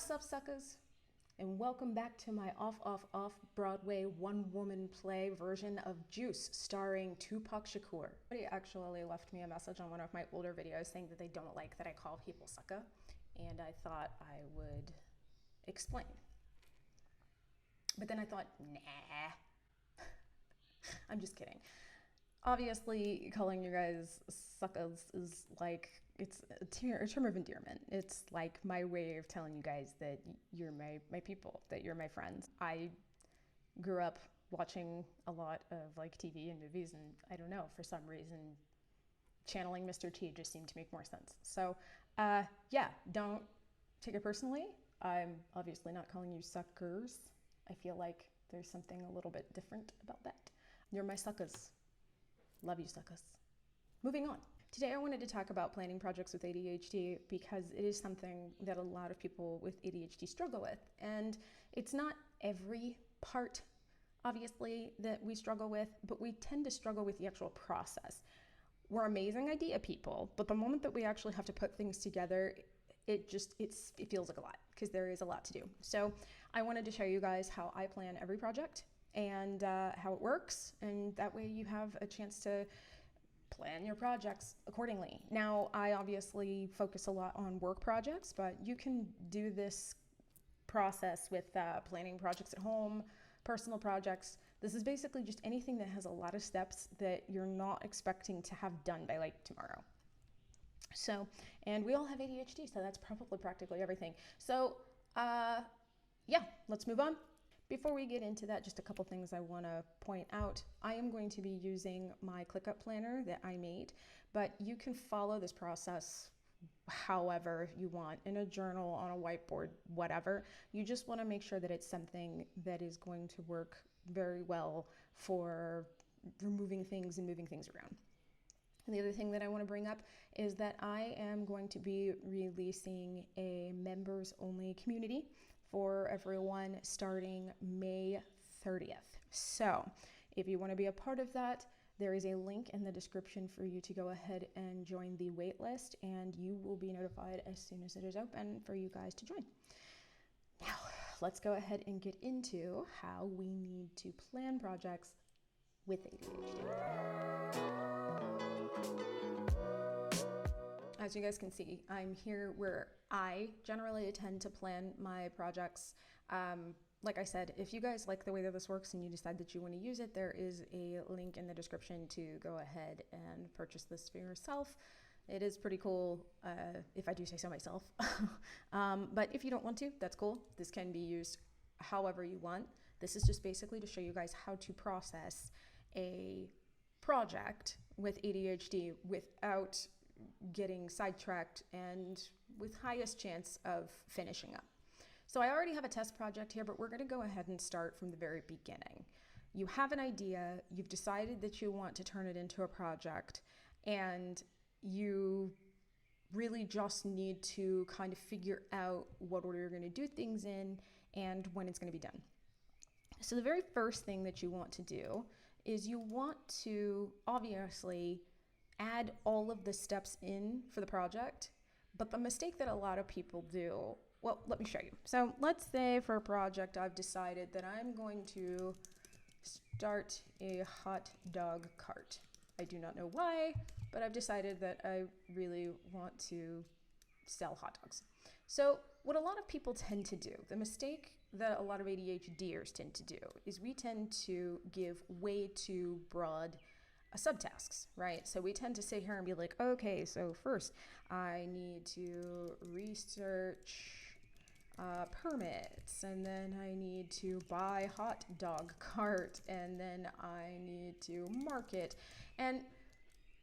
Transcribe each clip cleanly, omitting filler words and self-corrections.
What's up, suckers? And welcome back to my off Broadway one-woman play version of Juice, starring Tupac Shakur. Somebody actually left me a message on one of my older videos saying that they don't like that I call people sucker, and I thought I would explain. But then I thought, nah, I'm just kidding. Obviously, calling you guys suckers is like, it's a term of endearment. It's like my way of telling you guys that you're my people, that you're my friends. I grew up watching a lot of like TV and movies, and I don't know, for some reason, channeling Mr. T just seemed to make more sense. So yeah, don't take it personally. I'm obviously not calling you suckers. I feel like there's something a little bit different about that. You're my suckers. Love you, suckers. Moving on. Today I wanted to talk about planning projects with ADHD because it is something that a lot of people with ADHD struggle with. And it's not every part, obviously, that we struggle with, but we tend to struggle with the actual process. We're amazing idea people, but the moment that we actually have to put things together, it feels like a lot because there is a lot to do. So I wanted to show you guys how I plan every project and how it works, and that way you have a chance to plan your projects accordingly. Now, I obviously focus a lot on work projects, but you can do this process with planning projects at home, personal projects. This is basically just anything that has a lot of steps that you're not expecting to have done by like tomorrow. So, and we all have ADHD, so that's probably practically everything. So, yeah, let's move on. Before we get into that, just a couple things I want to point out. I am going to be using my ClickUp planner that I made, but you can follow this process however you want, in a journal, on a whiteboard, whatever. You just want to make sure that it's something that is going to work very well for removing things and moving things around. And the other thing that I want to bring up is that I am going to be releasing a members only community for everyone starting May 30th. So if you want to be a part of that, there is a link in the description for you to go ahead and join the wait list, and you will be notified as soon as it is open for you guys to join. Now, let's go ahead and get into how we need to plan projects with ADHD. As you guys can see, I'm here where I generally tend to plan my projects. Like I said, if you guys like the way that this works and you decide that you want to use it, there is a link in the description to go ahead and purchase this for yourself. It is pretty cool, if I do say so myself. But if you don't want to, that's cool. This can be used however you want. This is just basically to show you guys how to process a project with ADHD without getting sidetracked and with highest chance of finishing up. So I already have a test project here, but we're going to go ahead and start from the very beginning. You have an idea, you've decided that you want to turn it into a project, and you really just need to kind of figure out what order you're going to do things in and when it's going to be done. So the very first thing that you want to do is you want to obviously add all of the steps in for the project. But the mistake that a lot of people do, well, let me show you. So let's say for a project, I've decided that I'm going to start a hot dog cart. I do not know why, but I've decided that I really want to sell hot dogs. So what a lot of people tend to do, the mistake that a lot of ADHDers tend to do, is we tend to give way too broad subtasks, right? So we tend to sit here and be like, okay, so first I need to research permits, and then I need to buy hot dog cart, and then I need to market. And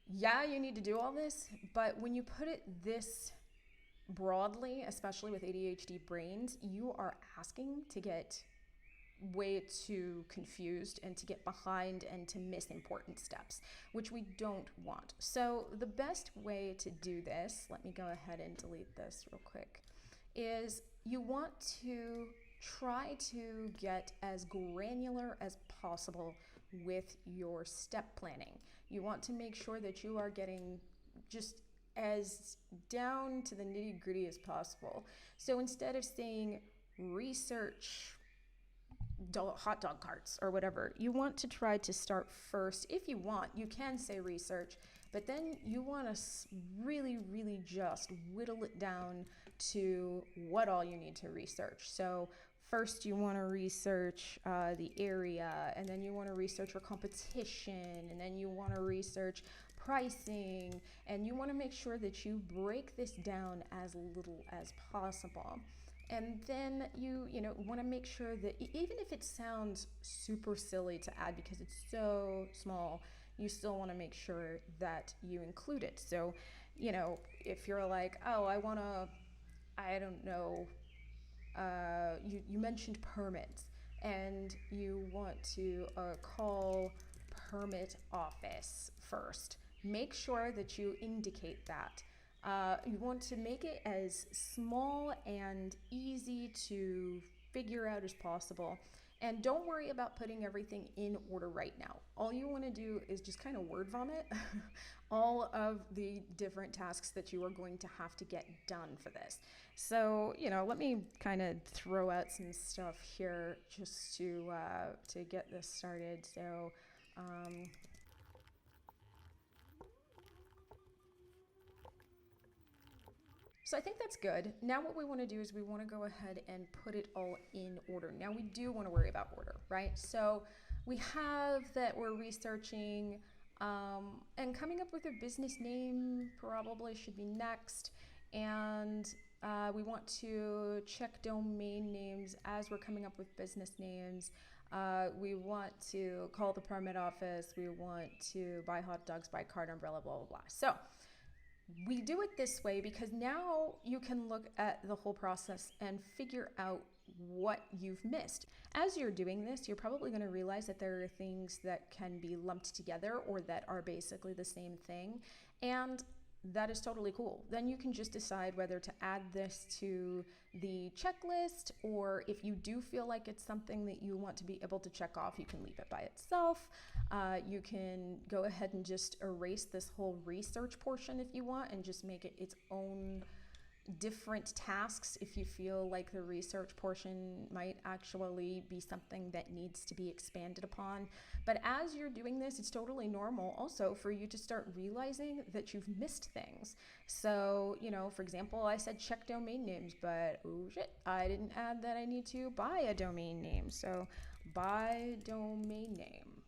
yeah, you need to do all this, but when you put it this broadly, especially with ADHD brains, you are asking to get way too confused and to get behind and to miss important steps, which we don't want. So the best way to do this, let me go ahead and delete this real quick, is you want to try to get as granular as possible with your step planning. You want to make sure that you are getting just as down to the nitty gritty as possible. So instead of saying research hot dog carts or whatever, you want to try to start first. If you want, you can say research, but then you want to really, really just whittle it down to what all you need to research. So first you want to research the area, and then you want to research your competition, and then you want to research pricing, and you want to make sure that you break this down as little as possible. And then you want to make sure that even if it sounds super silly to add because it's so small, you still want to make sure that you include it. So, if you're like, oh, I don't know, you mentioned permits, and you want to call permit office first. Make sure that you indicate that. You want to make it as small and easy to figure out as possible. And don't worry about putting everything in order right now. All you want to do is just kind of word vomit all of the different tasks that you are going to have to get done for this. So, let me kind of throw out some stuff here just to get this started. So I think that's good. Now what we want to do is we want to go ahead and put it all in order. Now we do want to worry about order, right? So we have that we're researching and coming up with a business name probably should be next. And we want to check domain names as we're coming up with business names. We want to call the permit office. We want to buy hot dogs by cart, umbrella, blah, blah, blah. So we do it this way because now you can look at the whole process and figure out what you've missed. As you're doing this, you're probably going to realize that there are things that can be lumped together or that are basically the same thing. And that is totally cool. Then you can just decide whether to add this to the checklist, or if you do feel like it's something that you want to be able to check off, you can leave it by itself. You can go ahead and just erase this whole research portion if you want and just make it its own different tasks if you feel like the research portion might actually be something that needs to be expanded upon. But as you're doing this, it's totally normal also for you to start realizing that you've missed things. So, for example, I said check domain names, but oh shit, I didn't add that I need to buy a domain name. So buy domain name.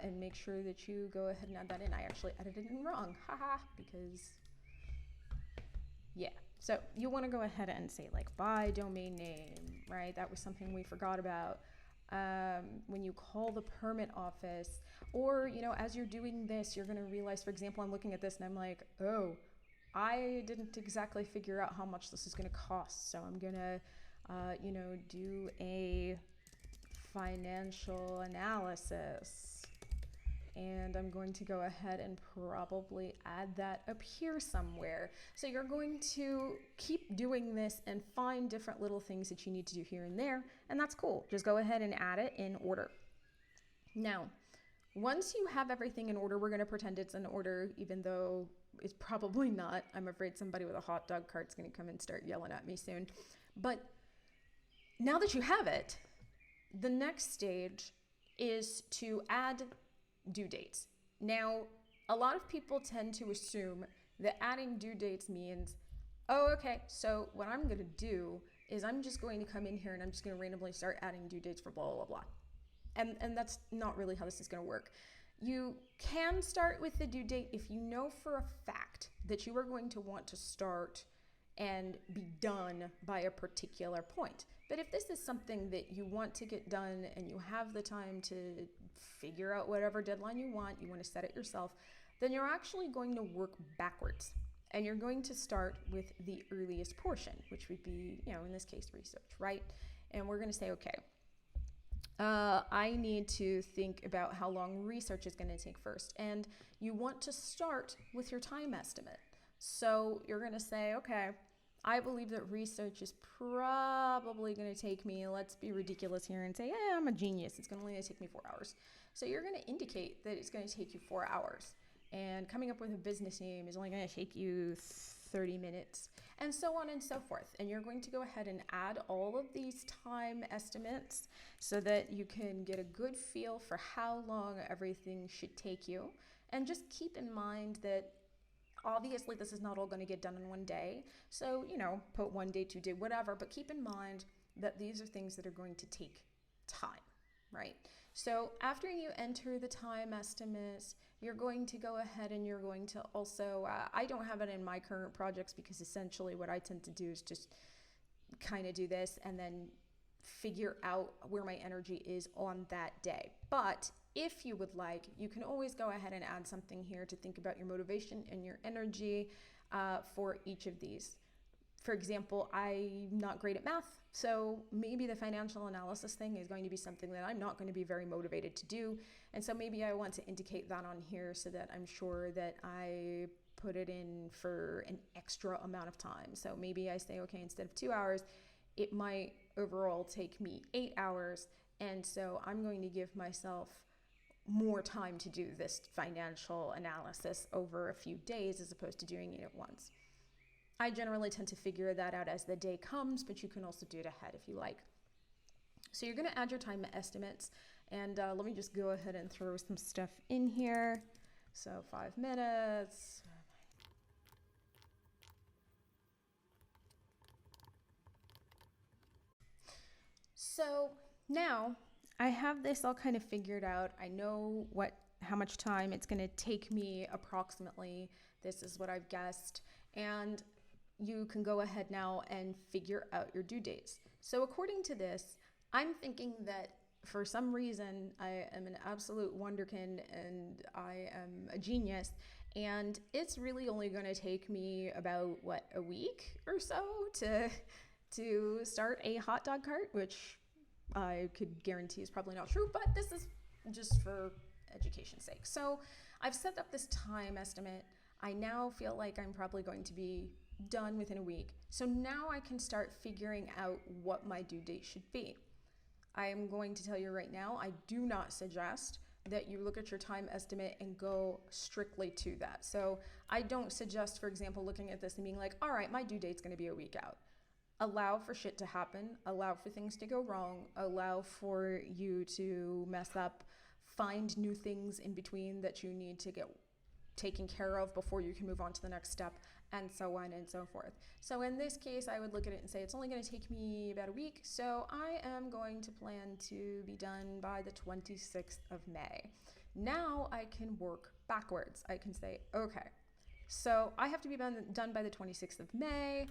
And make sure that you go ahead and add that in. I actually edited it in wrong, haha, because yeah. So you want to go ahead and say buy domain name, right? That was something we forgot about. When you call the permit office, or, as you're doing this, you're going to realize, for example, I'm looking at this and I'm like, oh, I didn't exactly figure out how much this is going to cost. So I'm going to, do a financial analysis. And I'm going to go ahead and probably add that up here somewhere. So you're going to keep doing this and find different little things that you need to do here and there, and that's cool. Just go ahead and add it in order. Now, once you have everything in order, we're going to pretend it's in order, even though it's probably not. I'm afraid somebody with a hot dog cart's going to come and start yelling at me soon. But now that you have it, the next stage is to add due dates. Now, a lot of people tend to assume that adding due dates means, oh, okay, so what I'm going to do is I'm just going to come in here and I'm just going to randomly start adding due dates for blah, blah, blah. And that's not really how this is going to work. You can start with the due date if you know for a fact that you are going to want to start and be done by a particular point. But if this is something that you want to get done and you have the time to figure out whatever deadline you want to set it yourself, then you're actually going to work backwards. And you're going to start with the earliest portion, which would be, in this case, research, right? And we're going to say, okay, I need to think about how long research is going to take first. And you want to start with your time estimate. So you're going to say, okay, I believe that research is probably going to take me, let's be ridiculous here and say, I'm a genius. It's going to only take me 4 hours. So you're going to indicate that it's going to take you 4 hours. and coming up with a business name is only going to take you 30 minutes, and so on and so forth. And you're going to go ahead and add all of these time estimates so that you can get a good feel for how long everything should take you. And just keep in mind that obviously this is not all going to get done in one day. So, put 1 day, 2 day, whatever, but keep in mind that these are things that are going to take time, right? So after you enter the time estimates, you're going to go ahead and you're going to also, I don't have it in my current projects because essentially what I tend to do is just kind of do this and then figure out where my energy is on that day. But if you would like, you can always go ahead and add something here to think about your motivation and your energy for each of these. For example, I'm not great at math, so maybe the financial analysis thing is going to be something that I'm not going to be very motivated to do. And so maybe I want to indicate that on here so that I'm sure that I put it in for an extra amount of time. So maybe I say, okay, instead of 2 hours, it might overall take me 8 hours. And so I'm going to give myself more time to do this financial analysis over a few days as opposed to doing it at once. I generally tend to figure that out as the day comes, but you can also do it ahead if you like. So you're going to add your time estimates, and let me just go ahead and throw some stuff in here. So 5 minutes. So now I have this all kind of figured out. I know how much time it's going to take me approximately. This is what I've guessed. And you can go ahead now and figure out your due dates. So according to this, I'm thinking that for some reason I am an absolute wonderkin and I am a genius, and it's really only going to take me about a week or so to start a hot dog cart, which I could guarantee is probably not true, but this is just for education's sake. So I've set up this time estimate. I now feel like I'm probably going to be done within a week. So now I can start figuring out what my due date should be. I am going to tell you right now, I do not suggest that you look at your time estimate and go strictly to that. So I don't suggest, for example, looking at this and being like, all right, my due date's going to be a week out. Allow for shit to happen, allow for things to go wrong, allow for you to mess up, find new things in between that you need to get taken care of before you can move on to the next step, and so on and so forth. So in this case, I would look at it and say it's only going to take me about a week, so I am going to plan to be done by the 26th of May. Now I can work backwards. I can say, okay, so I have to be done by the 26th of May.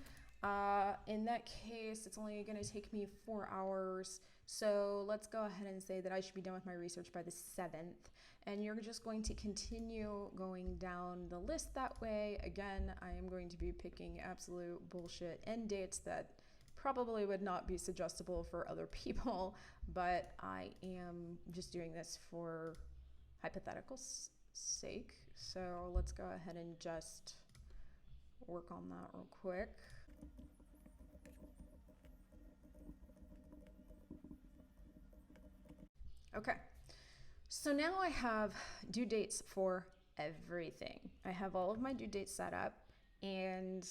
In that case, it's only going to take me 4 hours. So let's go ahead and say that I should be done with my research by the 7th. And you're just going to continue going down the list that way. Again, I am going to be picking absolute bullshit end dates that probably would not be suggestible for other people, but I am just doing this for hypothetical sake. So let's go ahead and just work on that real quick. Okay, so now I have due dates for everything. I have all of my due dates set up and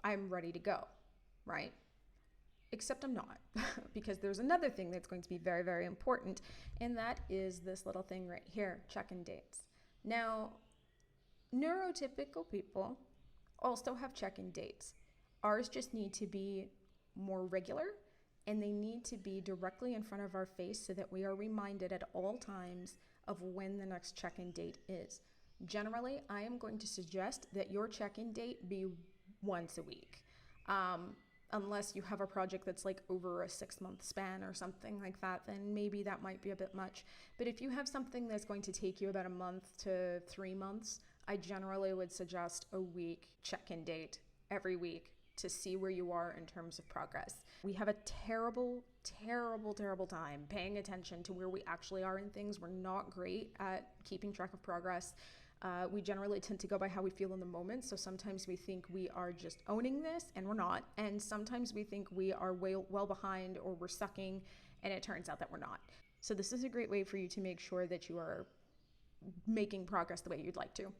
I'm ready to go, right? Except I'm not, because there's another thing that's going to be very, very important, and that is this little thing right here, check-in dates. Now, neurotypical people also have check-in dates. Ours just need to be more regular, and they need to be directly in front of our face so that we are reminded at all times of when the next check-in date is. Generally, I am going to suggest that your check-in date be once a week. Unless you have a project that's like over a 6-month span or something like that, then maybe that might be a bit much. But if you have something that's going to take you about a month to 3 months, I generally would suggest a week check-in date every week to see where you are in terms of progress. We have a terrible, terrible, terrible time paying attention to where we actually are in things. We're not great at keeping track of progress. We generally tend to go by how we feel in the moment. So sometimes we think we are just owning this and we're not. And sometimes we think we are well behind or we're sucking, and it turns out that we're not. So this is a great way for you to make sure that you are making progress the way you'd like to.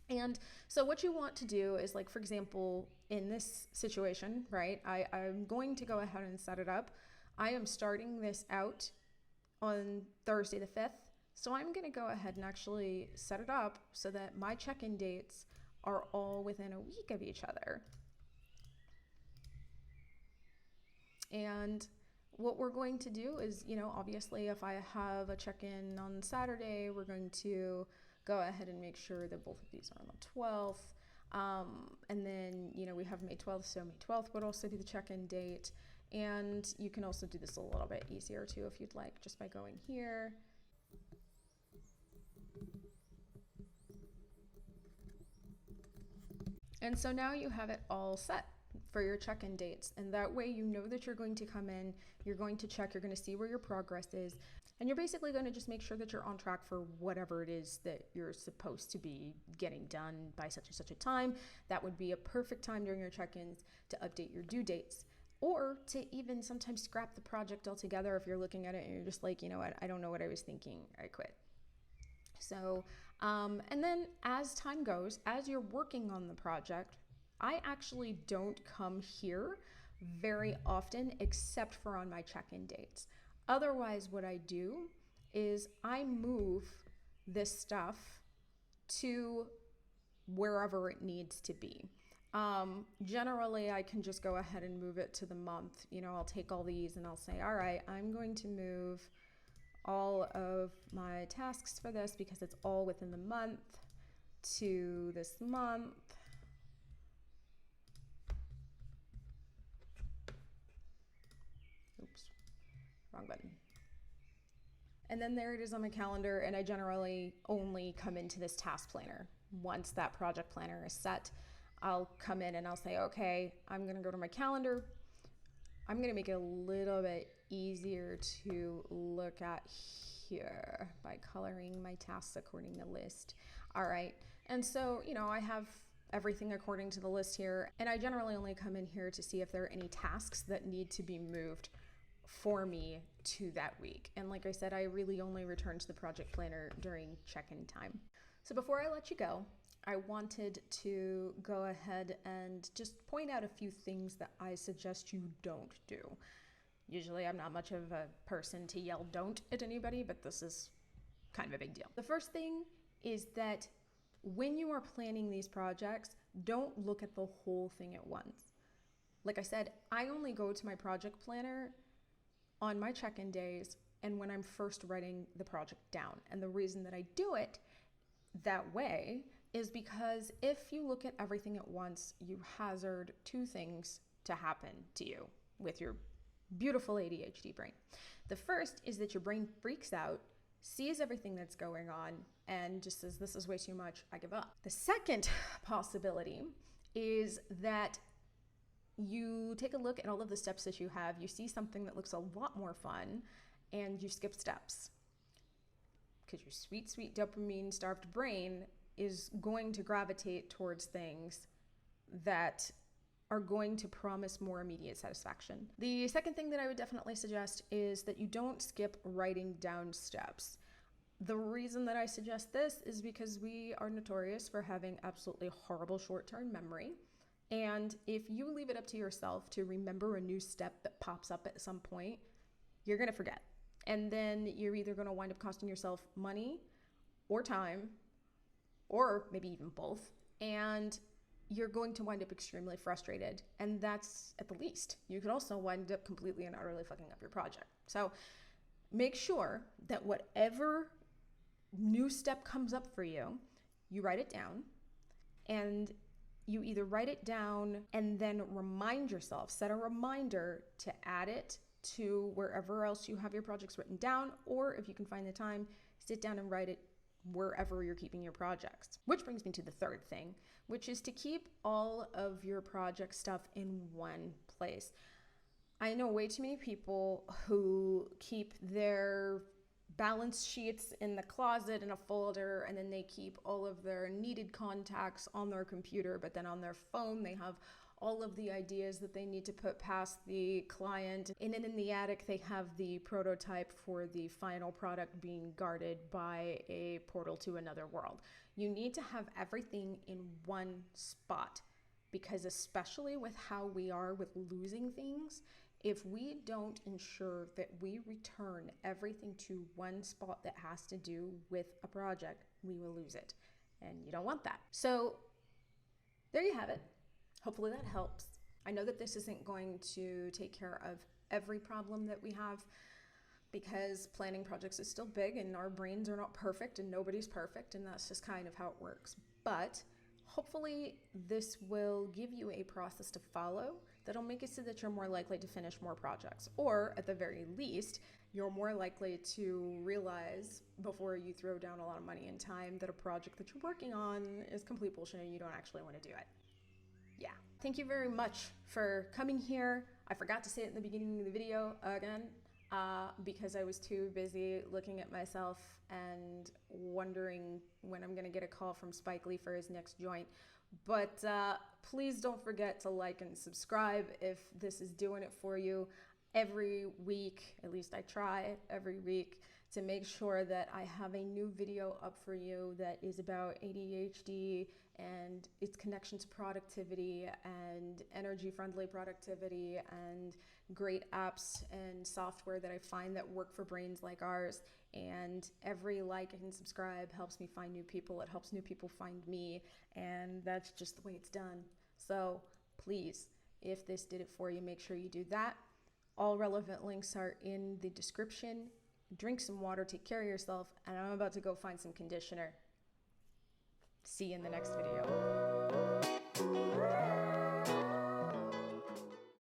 And so what you want to do is, like, for example, in this situation, right, I'm going to go ahead and set it up. I am starting this out on Thursday the 5th. So I'm going to go ahead and actually set it up so that my check-in dates are all within a week of each other. And what we're going to do is, obviously if I have a check-in on Saturday, we're going to go ahead and make sure that both of these are on the 12th. And then, we have May 12th, so May 12th would also be the check-in date. And you can also do this a little bit easier too if you'd like, just by going here. And so now you have it all set for your check-in dates. And that way you know that you're going to come in, you're going to check, you're going to see where your progress is. And you're basically going to just make sure that you're on track for whatever it is that you're supposed to be getting done by such and such a time. That would be a perfect time during your check-ins to update your due dates, or to even sometimes scrap the project altogether if you're looking at it and you're just like, you know what, I don't know what I was thinking, I quit. So, and then as time goes, as you're working on the project, I actually don't come here very often except for on my check-in dates. Otherwise, what I do is I move this stuff to wherever it needs to be. Generally, I can just go ahead and move it to the month. I'll take all these and I'll say, all right, I'm going to move all of my tasks for this because it's all within the month to this month. Oops, wrong button. And then there it is on my calendar, and I generally only come into this task planner. Once that project planner is set, I'll come in and I'll say, okay, I'm going to go to my calendar. I'm going to make it a little bit easier to look at here by coloring my tasks according to list. All right. And so, I have everything according to the list here, and I generally only come in here to see if there are any tasks that need to be moved for me to that week. And like I said, I really only return to the project planner during check-in time. So before I let you go, I wanted to go ahead and just point out a few things that I suggest you don't do. Usually I'm not much of a person to yell don't at anybody, but this is kind of a big deal. The first thing is that when you are planning these projects, don't look at the whole thing at once. Like I said, I only go to my project planner on my check-in days and when I'm first writing the project down. And the reason that I do it that way is because if you look at everything at once, you hazard two things to happen to you with your beautiful ADHD brain. The first is that your brain freaks out, sees everything that's going on, and just says, this is way too much, I give up. The second possibility is that you take a look at all of the steps that you have, you see something that looks a lot more fun, and you skip steps. Because your sweet, sweet dopamine-starved brain is going to gravitate towards things that are going to promise more immediate satisfaction. The second thing that I would definitely suggest is that you don't skip writing down steps. The reason that I suggest this is because we are notorious for having absolutely horrible short-term memory. And if you leave it up to yourself to remember a new step that pops up at some point, you're going to forget. And then you're either going to wind up costing yourself money or time, or maybe even both, and you're going to wind up extremely frustrated. And that's at the least. You could also wind up completely and utterly fucking up your project. So make sure that whatever new step comes up for you, you write it down, and you either write it down and then remind yourself, set a reminder to add it to wherever else you have your projects written down, or if you can find the time, sit down and write it wherever you're keeping your projects. Which brings me to the third thing, which is to keep all of your project stuff in one place. I know way too many people who keep their balance sheets in the closet in a folder, and then they keep all of their needed contacts on their computer, but then on their phone they have all of the ideas that they need to put past the client. And then in the attic, they have the prototype for the final product being guarded by a portal to another world. You need to have everything in one spot, because especially with how we are with losing things, if we don't ensure that we return everything to one spot that has to do with a project, we will lose it. And you don't want that. So there you have it. Hopefully that helps. I know that this isn't going to take care of every problem that we have, because planning projects is still big and our brains are not perfect and nobody's perfect, and that's just kind of how it works. But hopefully this will give you a process to follow that'll make it so that you're more likely to finish more projects, or at the very least, you're more likely to realize before you throw down a lot of money and time that a project that you're working on is complete bullshit and you don't actually want to do it. Yeah. Thank you very much for coming here. I forgot to say it in the beginning of the video again, because I was too busy looking at myself and wondering when I'm going to get a call from Spike Lee for his next joint. But please don't forget to like and subscribe if this is doing it for you. Every week, at least I try every week, to make sure that I have a new video up for you that is about ADHD and its connection to productivity and energy-friendly productivity and great apps and software that I find that work for brains like ours. And every like and subscribe helps me find new people. It helps new people find me, and that's just the way it's done. So please, if this did it for you, make sure you do that. All relevant links are in the description. Drink some water, take care of yourself, and I'm about to go find some conditioner. See you in the next video.